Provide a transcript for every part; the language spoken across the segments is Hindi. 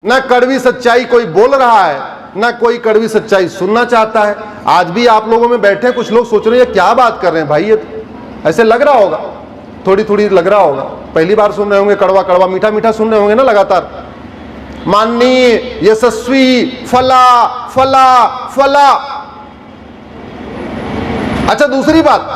ना कड़वी सच्चाई कोई बोल रहा है, ना कोई कड़वी सच्चाई सुनना चाहता है। आज भी आप लोगों में बैठे कुछ लोग सोच रहे हैं क्या बात कर रहे हैं भाई, ये तो ऐसे लग रहा होगा, थोड़ी थोड़ी लग रहा होगा, पहली बार सुन रहे होंगे, कड़वा कड़वा मीठा मीठा सुन रहे होंगे ना लगातार। माननीय यशस्वी फला फला फला। अच्छा, दूसरी बात,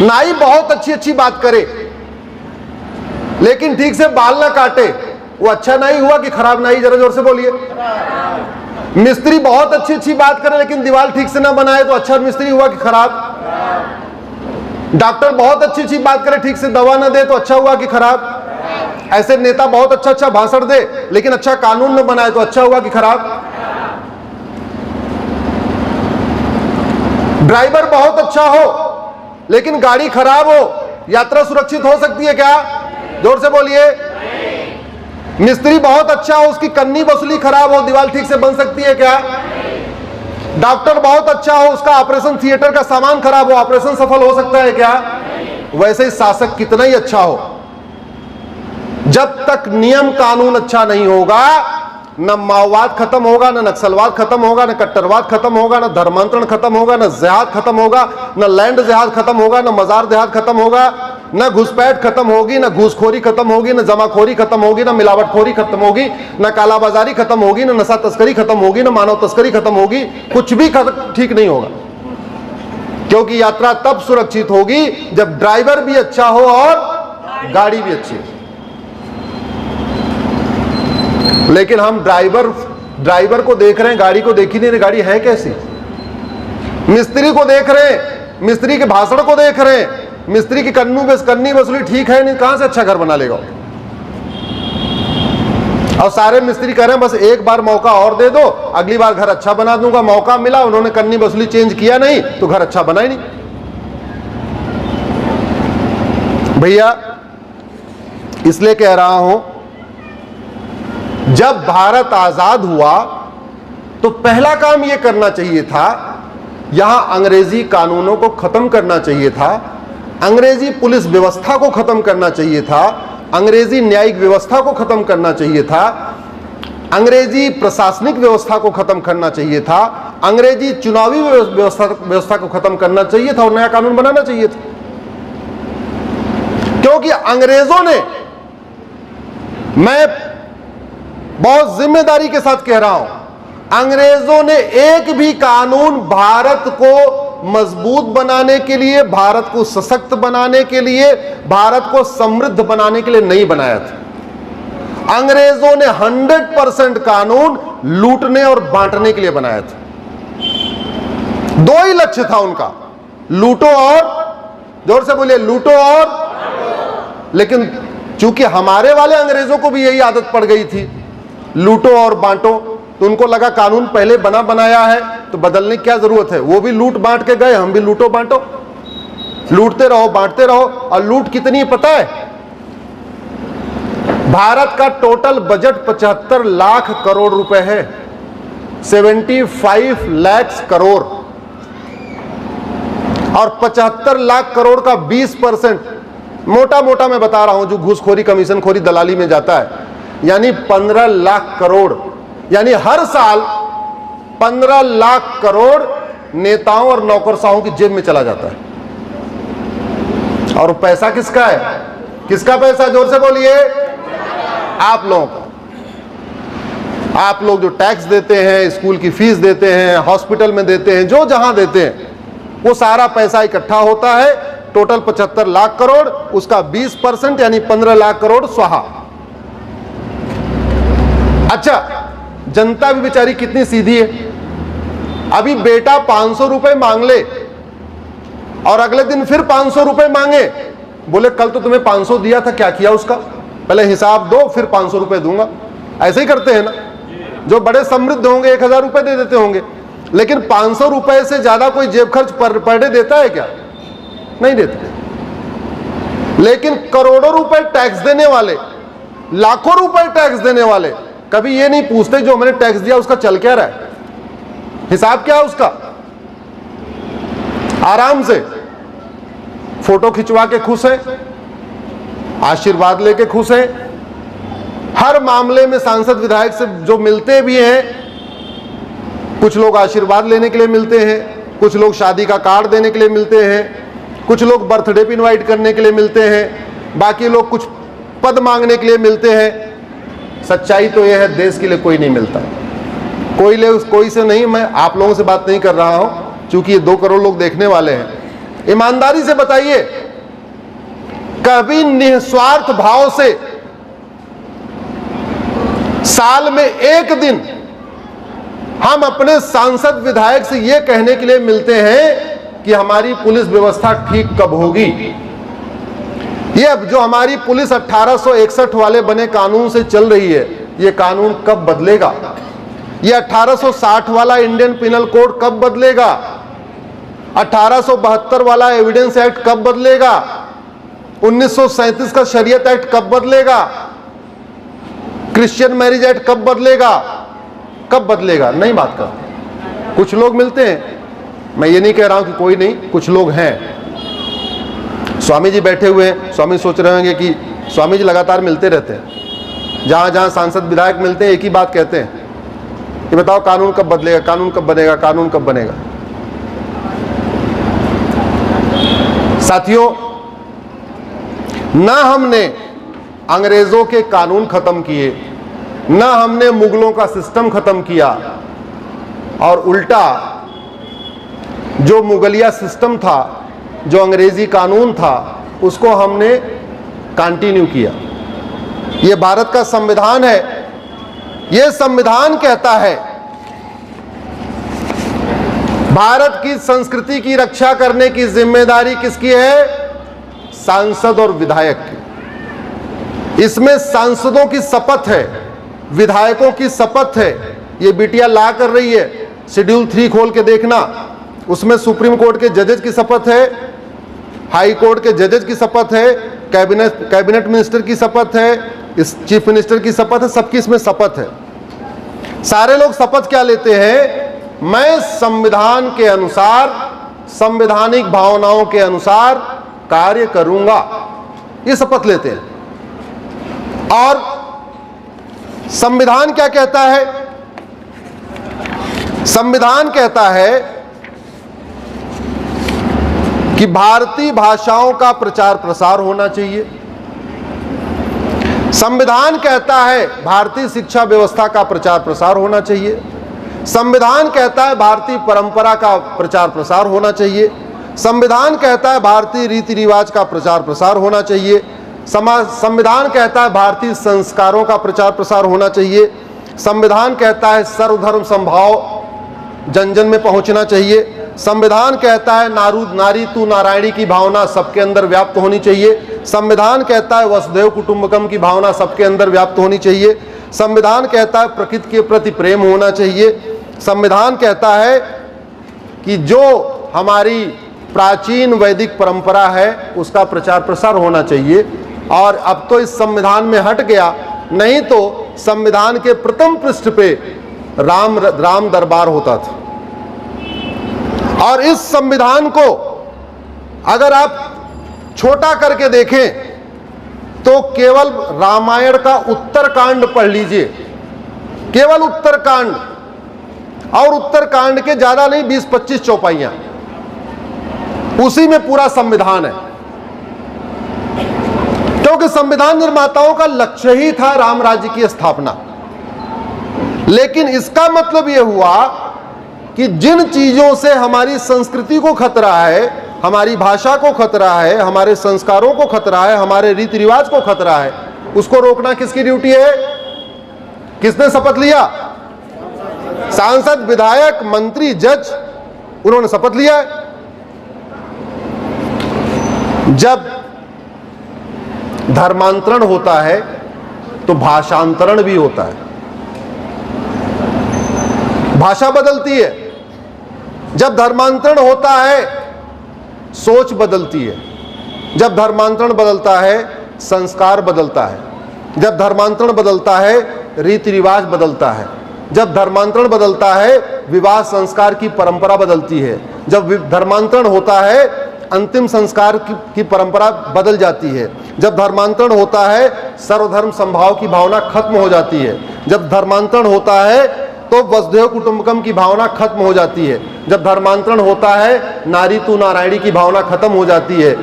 नाई बहुत अच्छी अच्छी बात करे लेकिन ठीक से बाल ना काटे, वो अच्छा नाई हुआ कि खराब नाई? जरा जोर से बोलिए। मिस्त्री बहुत अच्छी अच्छी बात करे लेकिन दीवार ठीक से ना बनाए तो अच्छा मिस्त्री हुआ कि खराब? डॉक्टर बहुत अच्छी अच्छी बात करे, ठीक से दवा ना दे तो अच्छा हुआ कि खराब? ऐसे नेता बहुत अच्छा अच्छा भाषण दे लेकिन अच्छा कानून न बनाए तो अच्छा हुआ कि खराब? ड्राइवर बहुत अच्छा हो लेकिन गाड़ी खराब हो, यात्रा सुरक्षित हो सकती है क्या? जोर से बोलिए। मिस्त्री बहुत अच्छा हो, उसकी कन्नी वसूली खराब हो, दीवार ठीक से बन सकती है क्या? डॉक्टर बहुत अच्छा हो, उसका ऑपरेशन थिएटर का सामान खराब हो, ऑपरेशन सफल हो सकता है क्या? वैसे ही शासक कितना ही अच्छा हो, जब तक नियम कानून अच्छा नहीं होगा, न माओवाद खत्म होगा, न नक्सलवाद खत्म होगा, न कट्टरवाद खत्म होगा, न धर्मांतरण खत्म होगा, न जिहाद खत्म होगा, न लैंड जिहाद खत्म होगा, न मजार जिहाद खत्म होगा, न घुसपैठ खत्म होगी, न घूसखोरी खत्म होगी, न जमाखोरी खत्म होगी, न मिलावटखोरी खत्म होगी, न कालाबाजारी खत्म होगी, न नशा तस्करी खत्म होगी, न मानव तस्करी खत्म होगी, कुछ भी ठीक नहीं होगा। क्योंकि यात्रा तब सुरक्षित होगी जब ड्राइवर भी अच्छा हो और गाड़ी भी अच्छी हो। लेकिन हम ड्राइवर को देख रहे हैं, गाड़ी को देख ही नहीं रहे, गाड़ी है कैसी? मिस्त्री को देख रहे हैं, मिस्त्री के भाषण को देख रहे हैं, मिस्त्री की कन्नी वसूली ठीक है नहीं, कहां से अच्छा घर बना लेगा? और सारे मिस्त्री कह रहे हैं बस एक बार मौका और दे दो, अगली बार घर अच्छा बना दूंगा। मौका मिला, उन्होंने कन्नी वसूली चेंज किया नहीं तो घर अच्छा बना ही नहीं। भैया इसलिए कह रहा हूं, जब भारत आजाद हुआ तो पहला काम यह करना चाहिए था, यहां अंग्रेजी कानूनों को खत्म करना चाहिए था, अंग्रेजी पुलिस व्यवस्था को खत्म करना चाहिए था, अंग्रेजी न्यायिक व्यवस्था को खत्म करना चाहिए था, अंग्रेजी प्रशासनिक व्यवस्था को खत्म करना चाहिए था, अंग्रेजी चुनावी व्यवस्था को खत्म करना चाहिए था और नया कानून बनाना चाहिए था। क्योंकि अंग्रेजों ने, मैं बहुत जिम्मेदारी के साथ कह रहा हूं, अंग्रेजों ने एक भी कानून भारत को मजबूत बनाने के लिए, भारत को सशक्त बनाने के लिए, भारत को समृद्ध बनाने के लिए नहीं बनाया था। अंग्रेजों ने 100% कानून लूटने और बांटने के लिए बनाया था। दो ही लक्ष्य था उनका, लूटो और, जोर से बोलिए, लूटो और। लेकिन चूंकि हमारे वाले अंग्रेजों को भी यही आदत पड़ गई थी, लूटो और बांटो, तो उनको लगा कानून पहले बनाया है तो बदलने की क्या जरूरत है। वो भी लूट बांट के गए, हम भी लूटो बांटो, लूटते रहो बांटते रहो। और लूट कितनी पता है? भारत का टोटल बजट 75 लाख करोड़ रुपए है, 75 लाख करोड़, और 75 लाख करोड़ का 20%, मोटा मोटा मैं बता रहा हूं, जो घूसखोरी कमीशन खोरी दलाली में जाता है, यानी 15 लाख करोड़, यानी हर साल 15 लाख करोड़ नेताओं और नौकरशाहों की जेब में चला जाता है। और पैसा किसका है? किसका पैसा? जोर से बोलिए। आप लोगों का। आप लोग जो टैक्स देते हैं, स्कूल की फीस देते हैं, हॉस्पिटल में देते हैं, जो जहां देते हैं, वो सारा पैसा इकट्ठा होता है। टोटल 75 लाख करोड़, उसका 20% यानी 15 लाख करोड़ स्वाहा। अच्छा, जनता भी बेचारी कितनी सीधी है। अभी बेटा 500 रुपए मांग ले और अगले दिन फिर 500 रुपए मांगे, बोले कल तो तुम्हें 500 दिया था, क्या किया उसका? पहले हिसाब दो फिर 500 रुपए दूंगा। ऐसे ही करते हैं ना, जो बड़े समृद्ध होंगे 1000 रुपए दे देते होंगे, लेकिन 500 रुपए से ज्यादा कोई जेब खर्च पर डे देता है क्या? नहीं देते। लेकिन करोड़ों रुपए टैक्स देने वाले, लाखों रुपए टैक्स देने वाले कभी ये नहीं पूछते जो मैंने टैक्स दिया उसका चल क्या रहा है, हिसाब क्या है उसका। आराम से फोटो खिंचवा के खुश है, आशीर्वाद लेके खुश है, हर मामले में सांसद विधायक से जो मिलते भी हैं, कुछ लोग आशीर्वाद लेने के लिए मिलते हैं, कुछ लोग शादी का कार्ड देने के लिए मिलते हैं, कुछ लोग बर्थडे पे इनवाइट करने के लिए मिलते हैं, बाकी लोग कुछ पद मांगने के लिए मिलते हैं। सच्चाई तो यह है, देश के लिए कोई नहीं मिलता, कोई से नहीं। मैं आप लोगों से बात नहीं कर रहा हूं, क्योंकि ये 2 करोड़ लोग देखने वाले हैं। ईमानदारी से बताइए, कभी निस्वार्थ भाव से साल में 1 दिन हम अपने सांसद विधायक से यह कहने के लिए मिलते हैं कि हमारी पुलिस व्यवस्था ठीक कब होगी। ये जो हमारी पुलिस 1861 वाले बने कानून से चल रही है, ये कानून कब बदलेगा? ये 1860 वाला इंडियन पिनल कोड कब बदलेगा? 1872 वाला एविडेंस एक्ट कब बदलेगा? 1937 का शरीयत एक्ट कब बदलेगा? क्रिश्चियन मैरिज एक्ट कब बदलेगा? कब बदलेगा? नहीं बात कर। कुछ लोग मिलते हैं, मैं ये नहीं कह रहा हूं कि कोई नहीं, कुछ लोग हैं। स्वामी जी बैठे हुए हैं, स्वामी सोच रहे होंगे कि स्वामी जी लगातार मिलते रहते हैं, जहां जहां सांसद विधायक मिलते हैं एक ही बात कहते हैं कि बताओ कानून कब बदलेगा, कानून कब बनेगा, कानून कब बनेगा। साथियों, ना हमने अंग्रेजों के कानून खत्म किए, ना हमने मुगलों का सिस्टम खत्म किया, और उल्टा जो मुगलिया सिस्टम था, जो अंग्रेजी कानून था, उसको हमने कंटिन्यू किया। यह भारत का संविधान है। यह संविधान कहता है भारत की संस्कृति की रक्षा करने की जिम्मेदारी किसकी है? सांसद और विधायक की। इसमें सांसदों की शपथ है, विधायकों की शपथ है। ये बिटिया ला कर रही है, शेड्यूल 3 खोल के देखना, उसमें सुप्रीम कोर्ट के जजेस की शपथ है, हाई कोर्ट के जजेस की शपथ है, कैबिनेट मिनिस्टर की शपथ है, इस चीफ मिनिस्टर की शपथ है, सबकी इसमें शपथ है। सारे लोग शपथ क्या लेते हैं? मैं संविधान के अनुसार, संवैधानिक भावनाओं के अनुसार कार्य करूंगा, ये शपथ लेते हैं। और संविधान क्या कहता है? संविधान कहता है कि भारतीय भाषाओं का प्रचार प्रसार होना चाहिए। संविधान कहता है भारतीय शिक्षा व्यवस्था का प्रचार प्रसार होना चाहिए। संविधान कहता है भारतीय परंपरा का प्रचार प्रसार होना चाहिए। संविधान कहता है भारतीय रीति रिवाज का प्रचार प्रसार होना चाहिए। संविधान कहता है भारतीय संस्कारों का प्रचार प्रसार होना चाहिए। संविधान कहता है सर्वधर्म समभाव जन जन में पहुंचना चाहिए। संविधान कहता है नारी तू नारायणी की भावना सबके अंदर व्याप्त होनी चाहिए। संविधान कहता है वसुधैव कुटुंबकम की भावना सबके अंदर व्याप्त होनी चाहिए। संविधान कहता है प्रकृति के प्रति प्रेम होना चाहिए। संविधान कहता है कि जो हमारी प्राचीन वैदिक परंपरा है उसका प्रचार प्रसार होना चाहिए। और अब तो इस संविधान में हट गया, नहीं तो संविधान के प्रथम पृष्ठ पे राम दरबार होता था। और इस संविधान को अगर आप छोटा करके देखें तो केवल रामायण का उत्तरकांड पढ़ लीजिए, केवल उत्तरकांड, और उत्तरकांड के ज्यादा नहीं 20-25 चौपाइयां, उसी में पूरा संविधान है। क्योंकि संविधान निर्माताओं का लक्ष्य ही था राम राज्य की स्थापना। लेकिन इसका मतलब यह हुआ कि जिन चीजों से हमारी संस्कृति को खतरा है, हमारी भाषा को खतरा है, हमारे संस्कारों को खतरा है, हमारे रीति रिवाज को खतरा है, उसको रोकना किसकी ड्यूटी है? किसने शपथ लिया? सांसद, विधायक, मंत्री, जज, उन्होंने शपथ लिया है। जब धर्मांतरण होता है तो भाषांतरण भी होता है, भाषा बदलती है। जब धर्मांतरण होता है सोच बदलती है। जब धर्मांतरण बदलता है संस्कार बदलता है। जब धर्मांतरण बदलता है रीति रिवाज बदलता है। जब धर्मांतरण बदलता है विवाह संस्कार की परंपरा बदलती है। जब धर्मांतरण होता है अंतिम संस्कार की परंपरा बदल जाती है। जब धर्मांतरण होता है सर्वधर्म समभाव की भावना खत्म हो जाती है। जब धर्मांतरण होता है तो वसुधैव कुटुंबकम की भावना खत्म हो जाती है। जब धर्मांतरण होता है नारी तू नारायणी की भावना खत्म हो जाती है।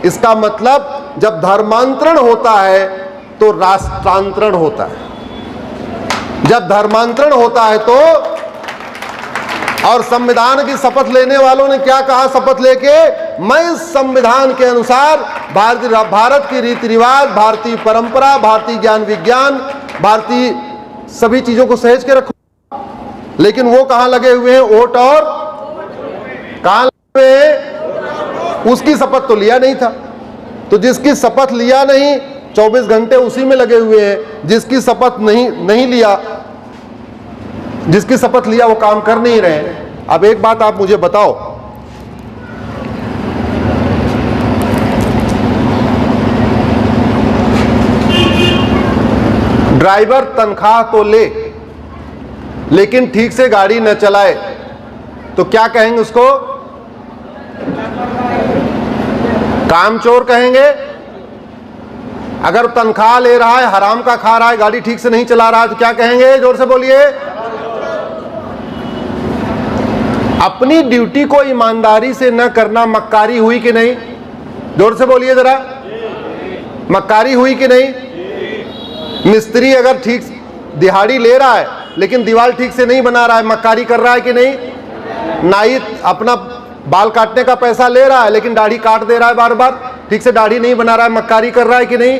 इसका मतलब जब धर्मांतरण होता है तो राष्ट्रांतरण होता है। जब धर्मांतरण होता है तो, और संविधान की शपथ लेने वालों ने क्या कहा शपथ लेके, मैं इस संविधान के अनुसार भारत की रीति रिवाज, भारतीय परंपरा, भारतीय ज्ञान विज्ञान, भारतीय सभी चीजों को सहेज के रखूंगा। लेकिन वो कहां लगे हुए हैं, वोट, और कहां लगे हुए हैं, उसकी शपथ तो लिया नहीं था। तो जिसकी शपथ लिया नहीं 24 घंटे उसी में लगे हुए हैं। जिसकी शपथ नहीं लिया, जिसकी शपथ लिया वो काम कर नहीं रहे। अब एक बात आप मुझे बताओ, ड्राइवर तनख्वाह तो ले लेकिन ठीक से गाड़ी न चलाए तो क्या कहेंगे उसको, कामचोर कहेंगे। अगर तनख्वाह ले रहा है, हराम का खा रहा है, गाड़ी ठीक से नहीं चला रहा है तो क्या कहेंगे, जोर से बोलिए। अपनी ड्यूटी को ईमानदारी से न करना मक्कारी हुई कि नहीं, जोर से बोलिए जरा, मक्कारी हुई कि नहीं। मिस्त्री अगर ठीक दिहाड़ी ले रहा है लेकिन दीवार ठीक से नहीं बना रहा है, मक्कारी कर रहा है कि नहीं। नाई अपना बाल काटने का पैसा ले रहा है लेकिन दाढ़ी काट दे रहा है बार बार, ठीक से दाढ़ी नहीं बना रहा है, मक्कारी कर रहा है कि नहीं।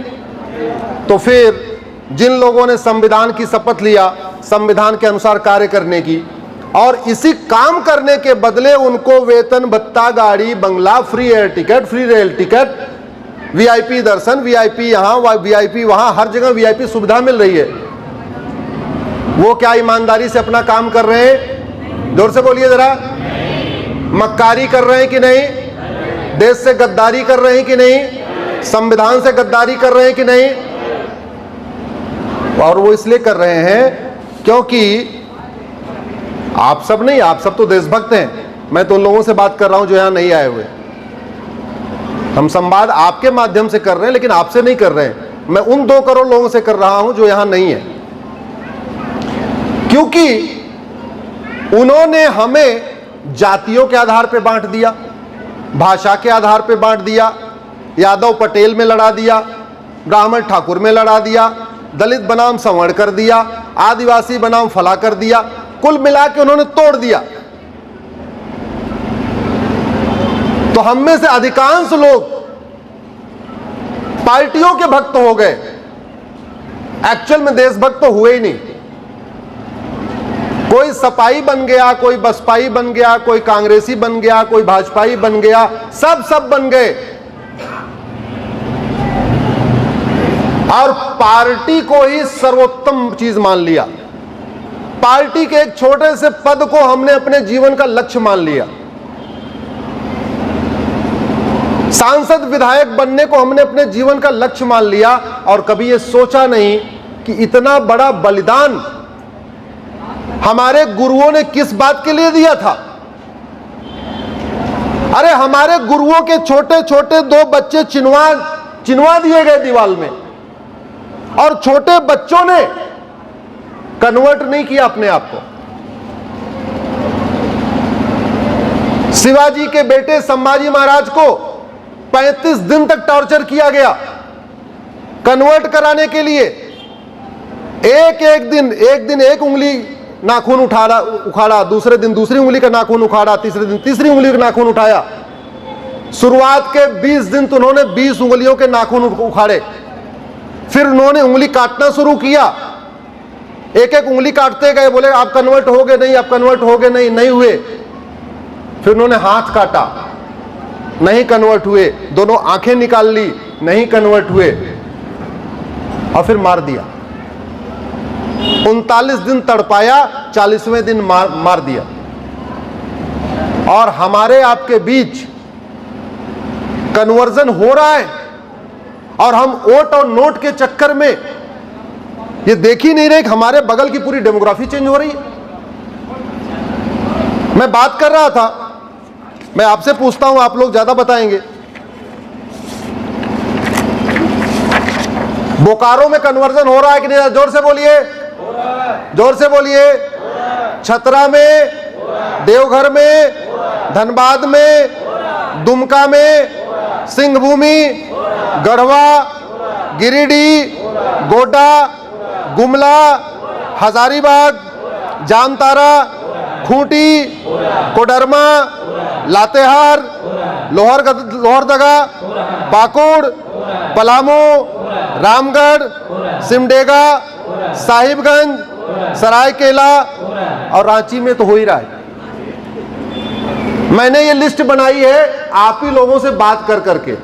तो फिर जिन लोगों ने संविधान की शपथ लिया संविधान के अनुसार कार्य करने की, और इसी काम करने के बदले उनको वेतन भत्ता, गाड़ी, बंगला, free air ticket, free rail ticket, VIP दर्शन, वीआईपी यहाँ, वीआईपी वहां, हर जगह वीआईपी सुविधा मिल रही है, वो क्या ईमानदारी से अपना काम कर रहे हैं, जोर से बोलिए जरा। मक्कारी कर रहे हैं कि नहीं, देश से गद्दारी कर रहे हैं कि नहीं, संविधान से गद्दारी कर रहे हैं कि नहीं। और वो इसलिए कर रहे हैं क्योंकि आप सब नहीं, आप सब तो देशभक्त हैं। मैं तो उन लोगों से बात कर रहा हूं जो यहां नहीं आए हुए। हम संवाद आपके माध्यम से कर रहे हैं लेकिन आपसे नहीं कर रहे हैं। मैं उन 2 करोड़ लोगों से कर रहा हूं जो यहां नहीं है, क्योंकि उन्होंने हमें जातियों के आधार पे बांट दिया, भाषा के आधार पे बांट दिया, यादव पटेल में लड़ा दिया, ब्राह्मण ठाकुर में लड़ा दिया, दलित बनाम संवर्ण कर दिया, आदिवासी बनाम फला कर दिया, कुल मिला के उन्होंने तोड़ दिया। तो हम में से अधिकांश लोग पार्टियों के भक्त हो गए, एक्चुअल में देशभक्त तो हुए ही नहीं। कोई सपाई बन गया, कोई बसपाई बन गया, कोई कांग्रेसी बन गया, कोई भाजपाई बन गया, सब बन गए और पार्टी को ही सर्वोत्तम चीज मान लिया। पार्टी के एक छोटे से पद को हमने अपने जीवन का लक्ष्य मान लिया। सांसद विधायक बनने को हमने अपने जीवन का लक्ष्य मान लिया और कभी यह सोचा नहीं कि इतना बड़ा बलिदान हमारे गुरुओं ने किस बात के लिए दिया था। अरे हमारे गुरुओं के छोटे छोटे 2 बच्चे चिनवा दिए गए दीवार में, और छोटे बच्चों ने कन्वर्ट नहीं किया अपने आप को। शिवाजी के बेटे संभाजी महाराज को 35 दिन तक टॉर्चर किया गया कन्वर्ट कराने के लिए। एक दिन एक उंगली नाखून उखाड़ा, दूसरे दिन दूसरी उंगली का नाखून उखाड़ा, तीसरे दिन तीसरी उंगली का नाखून उठाया। शुरुआत के 20 दिन तो उन्होंने 20 उंगलियों के नाखून उखाड़े। फिर उन्होंने उंगली काटना शुरू किया, एक उंगली काटते गए, बोले आप कन्वर्ट हो गए नहीं, आप कन्वर्ट हो गए नहीं हुए। फिर उन्होंने हाथ काटा, नहीं कन्वर्ट हुए। दोनों आंखें निकाल ली, नहीं कन्वर्ट हुए, और फिर मार दिया। 39 दिन तड़पाया, 40वें दिन मार दिया। और हमारे आपके बीच कन्वर्जन हो रहा है और हम वोट और नोट के चक्कर में ये देख ही नहीं रहे कि हमारे बगल की पूरी डेमोग्राफी चेंज हो रही है। मैं बात कर रहा था मैं आपसे पूछता हूं, आप लोग ज्यादा बताएंगे। बोकारो में कन्वर्जन हो रहा है कि नहीं? जोर से बोलिए, जोर से बोलिए। छतरा में, देवघर में, धनबाद में, दुमका में, सिंहभूमि, गढ़वा, गिरिडीह, गोड्डा, गुमला, हजारीबाग, जामतारा, खूंटी, कोडरमा, लातेहार, लोहरदगा, पाकुड़, पलामू, रामगढ़, सिमडेगा, साहिबगंज, सरायकेला और रांची में तो हो ही रहा है। मैंने ये लिस्ट बनाई है आप ही लोगों से बात कर करके,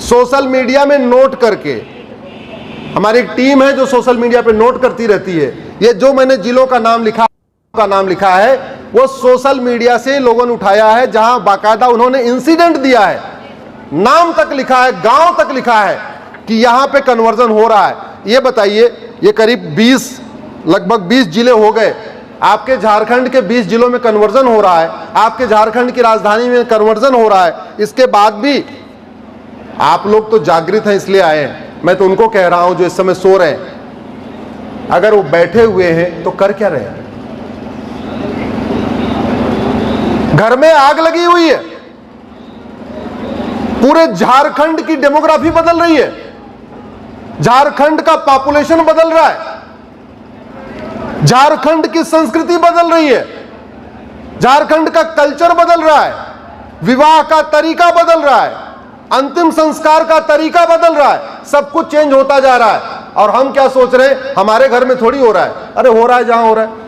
सोशल मीडिया में नोट करके। हमारी एक टीम है जो सोशल मीडिया पे नोट करती रहती है। ये जो मैंने जिलों का नाम लिखा है वो सोशल मीडिया से लोगों ने उठाया है, जहां बाकायदा उन्होंने इंसिडेंट दिया है, नाम तक लिखा है, गांव तक लिखा है कि यहां पे कन्वर्जन हो रहा है। ये बताइए, ये करीब लगभग 20 जिले हो गए। आपके झारखंड के 20 जिलों में कन्वर्जन हो रहा है, आपके झारखंड की राजधानी में कन्वर्जन हो रहा है। इसके बाद भी आप लोग तो जागृत हैं इसलिए आए हैं। मैं तो उनको कह रहा हूं जो इस समय सो रहे हैं, अगर वो बैठे हुए हैं तो कर क्या रहे हैं? घर में आग लगी हुई है, पूरे झारखंड की डेमोग्राफी बदल रही है, झारखंड का पॉपुलेशन बदल रहा है, झारखंड की संस्कृति बदल रही है, झारखंड का कल्चर बदल रहा है, विवाह का तरीका बदल रहा है, अंतिम संस्कार का तरीका बदल रहा है, सब कुछ चेंज होता जा रहा है। और हम क्या सोच रहे हैं, हमारे घर में थोड़ी हो रहा है। अरे हो रहा है, जहां हो रहा है।